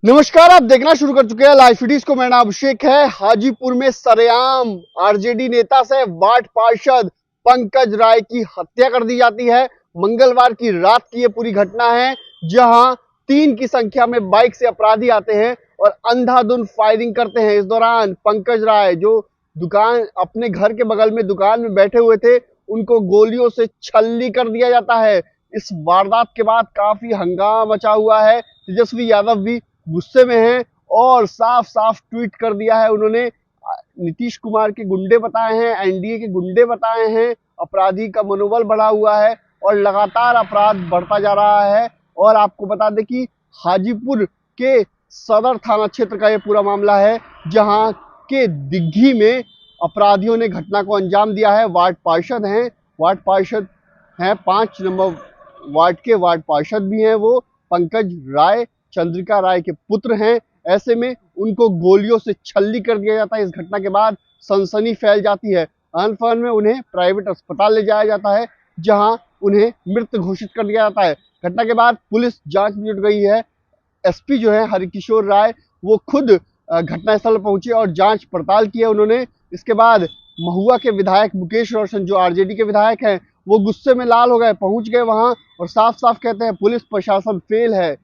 नमस्कार, आप देखना शुरू कर चुके हैं लाइव फीडीज को। मेरा नाम अभिषेक है। हाजीपुर में सरेआम आरजेडी नेता से वार्ड पार्षद पंकज राय की हत्या कर दी जाती है। मंगलवार की रात की ये पूरी घटना है, जहां 3 की संख्या में बाइक से अपराधी आते हैं और अंधाधुंध फायरिंग करते हैं। इस दौरान पंकज राय, जो दुकान अपने घर के बगल में दुकान में बैठे हुए थे, उनको गोलियों से छल्ली कर दिया जाता है। इस वारदात के बाद काफी हंगामा मचा हुआ है। तेजस्वी यादव भी गुस्से में हैं और साफ साफ ट्वीट कर दिया है उन्होंने। नीतीश कुमार के गुंडे बताए हैं, एनडीए के गुंडे बताए हैं। अपराधी का मनोबल बढ़ा हुआ है और लगातार अपराध बढ़ता जा रहा है। और आपको बता दें कि हाजीपुर के सदर थाना क्षेत्र का ये पूरा मामला है, जहां के दिग्घी में अपराधियों ने घटना को अंजाम दिया है। वार्ड पार्षद हैं, 5 नंबर वार्ड के वार्ड पार्षद भी हैं। वो पंकज राय चंद्रिका राय के पुत्र हैं। ऐसे में उनको गोलियों से छल्ली कर दिया जाता है। इस घटना के बाद सनसनी फैल जाती है। अनफन में उन्हें प्राइवेट अस्पताल ले जाया जाता है, जहां उन्हें मृत घोषित कर दिया जाता है। घटना के बाद पुलिस जांच में जुट गई है। एसपी जो है हरिकिशोर राय, वो खुद घटनास्थल पहुंचे और जांच पड़ताल की है उन्होंने। इसके बाद महुआ के विधायक मुकेश रोशन, जो आरजेडी के विधायक हैं, वो गुस्से में लाल हो गए, पहुंच गए वहां और साफ साफ कहते हैं पुलिस प्रशासन फेल है,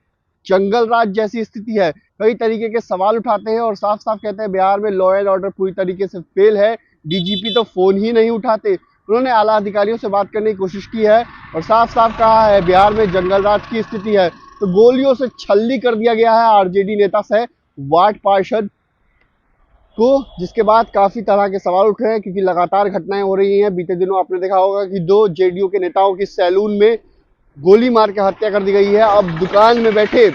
जंगल राज जैसी स्थिति है। कई तरीके के सवाल उठाते हैं और साफ साफ कहते हैं बिहार में लॉ एंड ऑर्डर पूरी तरीके से फेल है। डीजीपी तो फोन ही नहीं उठाते। उन्होंने आला अधिकारियों से बात करने की कोशिश की है और साफ साफ कहा है बिहार में जंगल राज की स्थिति है। तो गोलियों से छल्ली कर दिया गया है आरजेडी नेता से वार्ड पार्षद को, जिसके बाद काफी तरह के सवाल उठ रहे हैं, क्योंकि लगातार घटनाएं हो रही हैं। बीते दिनों आपने देखा होगा कि 2 जेडीयू के नेताओं की सैलून में गोली मार के हत्या कर दी गई है। अब दुकान में बैठे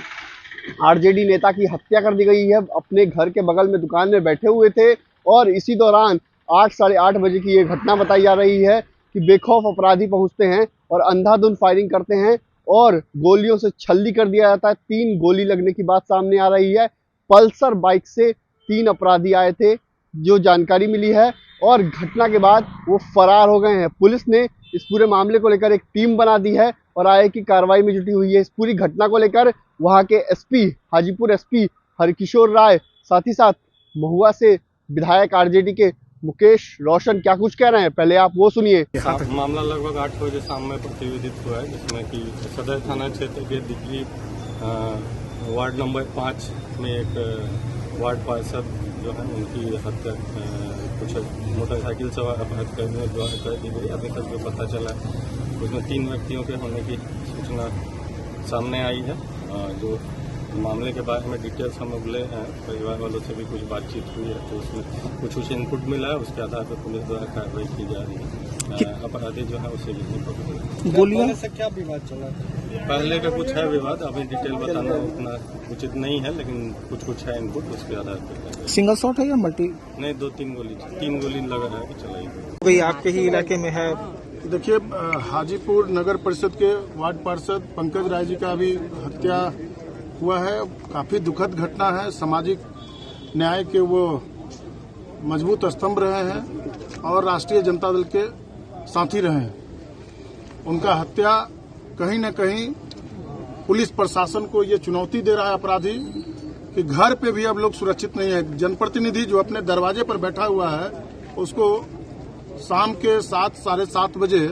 आरजेडी नेता की हत्या कर दी गई है। अपने घर के बगल में दुकान में बैठे हुए थे और इसी दौरान 8 साढ़े 8 बजे की ये घटना बताई जा रही है कि बेखौफ अपराधी पहुंचते हैं और अंधाधुंध फायरिंग करते हैं और गोलियों से छल्ली कर दिया जाता है। 3 गोली लगने की बात सामने आ रही है। पल्सर बाइक से 3 अपराधी आए थे, जो जानकारी मिली है, और घटना के बाद वो फरार हो गए हैं। पुलिस ने इस पूरे मामले को लेकर एक टीम बना दी है और आगे की कार्रवाई में जुटी हुई है। इस पूरी घटना को लेकर वहां के एसपी, हाजीपुर एसपी हरकिशोर राय, साथ ही साथ महुआ से विधायक आरजेडी के मुकेश रोशन क्या कुछ कह रहे हैं, पहले आप वो सुनिए। मामला लगभग 8 बजे शाम में प्रतिवेदित हुआ है, जिसमें कि सदर थाना क्षेत्र के दिग्घी वार्ड नंबर 5 में एक वार्ड पार्षद जो है उनकी हत्या कुछ मोटरसाइकिल सवार अपराधियों द्वारा कर दी गई। अभी तक जो पता चला है उसमें 3 व्यक्तियों के होने की सूचना सामने आई है। जो मामले के बारे में डिटेल्स हम लोग ले हैं, परिवार वालों से भी कुछ बातचीत हुई है, तो उसमें कुछ इनपुट मिला है। उसके आधार पर पुलिस द्वारा कार्रवाई की जा रही है। अपराधी जो है उसे भी पकड़े। गोलियों से क्या विवाद चला था? पहले का कुछ है विवाद, अभी डिटेल बताना उतना उचित नहीं है, लेकिन कुछ है इनपुट, उसके आधार पर। सिंगल शॉट है या मल्टी? नहीं, 3 गोली लगा रहा है कि चलाई। कोई आपके ही इलाके में है? देखिए, हाजीपुर नगर परिषद के वार्ड पार्षद पंकज राय जी का अभी हत्या हुआ है। काफी दुखद घटना है। सामाजिक न्याय के वो मजबूत स्तंभ रहे हैं और राष्ट्रीय जनता दल के साथी रहे हैं। उनका हत्या कहीं न कहीं पुलिस प्रशासन को ये चुनौती दे रहा है अपराधी कि घर पे भी अब लोग सुरक्षित नहीं है। जनप्रतिनिधि जो अपने दरवाजे पर बैठा हुआ है, उसको शाम के 7 साढ़े 7 बजे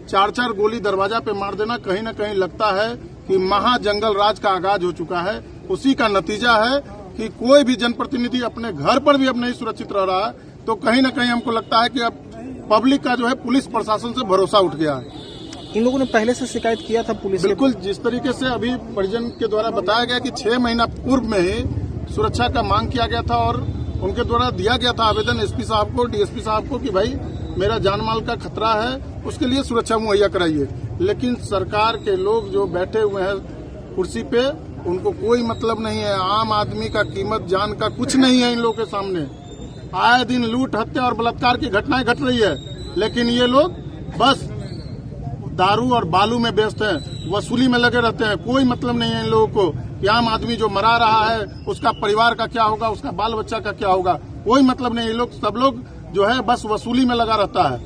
4 गोली दरवाजा पे मार देना कहीं न कहीं लगता है कि महाजंगल राज का आगाज हो चुका है। उसी का नतीजा है कि कोई भी जनप्रतिनिधि अपने घर पर भी अब नहीं सुरक्षित रह रहा है। तो कहीं न कहीं हमको लगता है कि अब पब्लिक का जो है पुलिस प्रशासन से भरोसा उठ गया है। इन लोगों ने पहले से शिकायत किया था पुलिस? बिल्कुल, जिस तरीके से अभी परिजन के द्वारा बताया गया कि 6 महीना पूर्व में ही सुरक्षा का मांग किया गया था और उनके द्वारा दिया गया था आवेदन एसपी साहब को, डीएसपी साहब को कि भाई मेरा जान माल का खतरा है, उसके लिए सुरक्षा मुहैया कराइए। लेकिन सरकार के लोग जो बैठे हुए हैं कुर्सी पे, उनको कोई मतलब नहीं है। आम आदमी का कीमत जान का कुछ नहीं है इन लोगों के सामने। आए दिन लूट, हत्या और बलात्कार की घटनाएं घट रही है, लेकिन ये लोग बस दारू और बालू में व्यस्त हैं, वसूली में लगे रहते हैं। कोई मतलब नहीं है इन लोगों को कि आम आदमी जो मरा रहा है उसका परिवार का क्या होगा, उसका बाल बच्चा का क्या होगा, कोई मतलब नहीं। सब लोग जो है बस वसूली में लगा रहता है।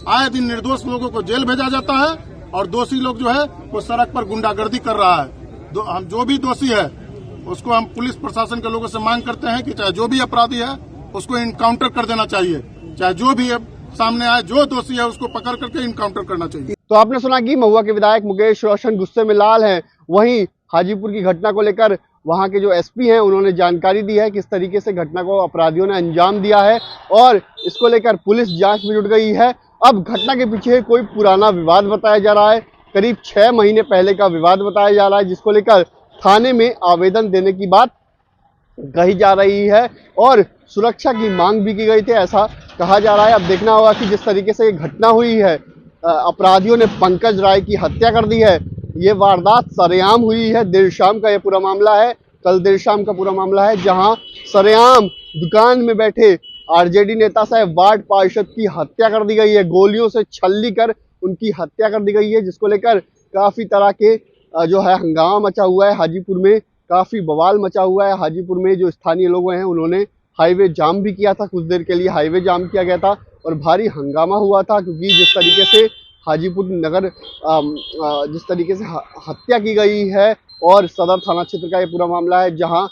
आए दिन निर्दोष लोगों को जेल भेजा जाता है और दोषी लोग जो है वो सड़क पर गुंडागर्दी कर रहा है। हम जो भी दोषी है उसको हम पुलिस प्रशासन के लोगों से मांग करते हैं कि चाहे जो भी अपराधी है उसको इनकाउंटर कर देना चाहिए, चाहे जो भी सामने आए, जो दोषी है उसको पकड़ करके इनकाउंटर करना चाहिए। तो आपने सुना कि महुआ के विधायक मुकेश रोशन गुस्से में लाल हैं। वहीं हाजीपुर की घटना को लेकर वहां के जो एसपी हैं उन्होंने जानकारी दी है किस तरीके से घटना को अपराधियों ने अंजाम दिया है और इसको लेकर पुलिस जांच में जुट गई है। अब घटना के पीछे कोई पुराना विवाद बताया जा रहा है, करीब 6 महीने पहले का विवाद बताया जा रहा है, जिसको लेकर थाने में आवेदन देने की बात कही जा रही है और सुरक्षा की मांग भी की गई थी, ऐसा कहा जा रहा है। अब देखना होगा कि जिस तरीके से ये घटना हुई है, अपराधियों ने पंकज राय की हत्या कर दी है। ये वारदात सरेआम हुई है, देर शाम का ये पूरा मामला है, कल देर शाम का पूरा मामला है, जहां सरेआम दुकान में बैठे आरजेडी नेता साहब वार्ड पार्षद की हत्या कर दी गई है, गोलियों से छल्ली कर उनकी हत्या कर दी गई है, जिसको लेकर काफी तरह के जो है हंगामा मचा हुआ है। हाजीपुर में काफी बवाल मचा हुआ है। हाजीपुर में जो स्थानीय लोग हैं उन्होंने हाईवे जाम भी किया था, कुछ देर के लिए हाईवे जाम किया गया था और भारी हंगामा हुआ था, क्योंकि जिस तरीके से हाजीपुर नगर जिस तरीके से हत्या की गई है और सदर थाना क्षेत्र का ये पूरा मामला है, जहां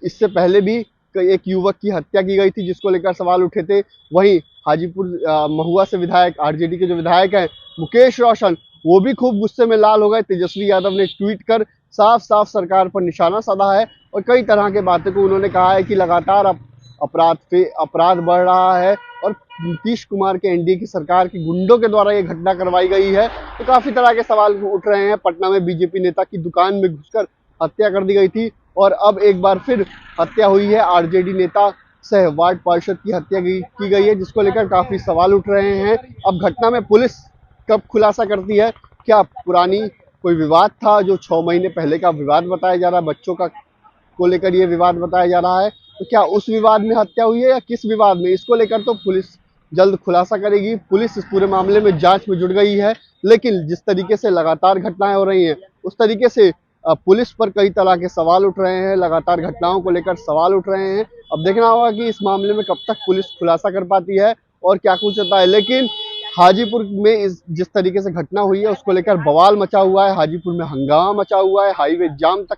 इससे पहले भी एक युवक की हत्या की गई थी, जिसको लेकर सवाल उठे थे। वहीं हाजीपुर महुआ से विधायक आरजेडी के जो विधायक हैं मुकेश रोशन, वो भी खूब गुस्से में लाल हो गए। तेजस्वी यादव ने ट्वीट कर साफ साफ सरकार पर निशाना साधा है और कई तरह के बातों को उन्होंने कहा है कि लगातार अपराध बढ़ रहा है और नीतीश कुमार के एनडीए की सरकार की गुंडों के द्वारा ये घटना करवाई गई है। तो काफी तरह के सवाल उठ रहे हैं। पटना में बीजेपी नेता की दुकान में घुसकर हत्या कर दी गई थी और अब एक बार फिर हत्या हुई है। आरजेडी नेता सह वार्ड पार्षद की हत्या की गई है, जिसको लेकर काफी सवाल उठ रहे हैं। अब घटना में पुलिस कब खुलासा करती है, क्या पुरानी कोई विवाद था जो 6 महीने पहले का विवाद बताया जा रहा है, बच्चों का को लेकर ये विवाद बताया जा रहा है, तो क्या उस विवाद में हत्या हुई है या किस विवाद में, इसको लेकर तो पुलिस जल्द खुलासा करेगी। पुलिस इस पूरे मामले में जांच में जुट गई है, लेकिन जिस तरीके से लगातार घटनाएं हो रही हैं उस तरीके से पुलिस पर कई तरह के सवाल उठ रहे हैं, लगातार घटनाओं को लेकर सवाल उठ रहे हैं। अब देखना होगा कि इस मामले में कब तक पुलिस खुलासा कर पाती है और क्या कुछ होता है। लेकिन हाजीपुर में जिस तरीके से घटना हुई है उसको लेकर बवाल मचा हुआ है, हाजीपुर में हंगामा मचा हुआ है, हाईवे जाम तक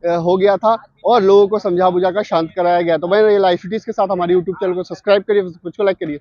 हो गया था और लोगों को समझा बुझा कर शांत कराया गया। तो मैं लाइव सिटीज के साथ हमारी यूट्यूब चैनल को सब्सक्राइब करिए, कुछ को लाइक करिए।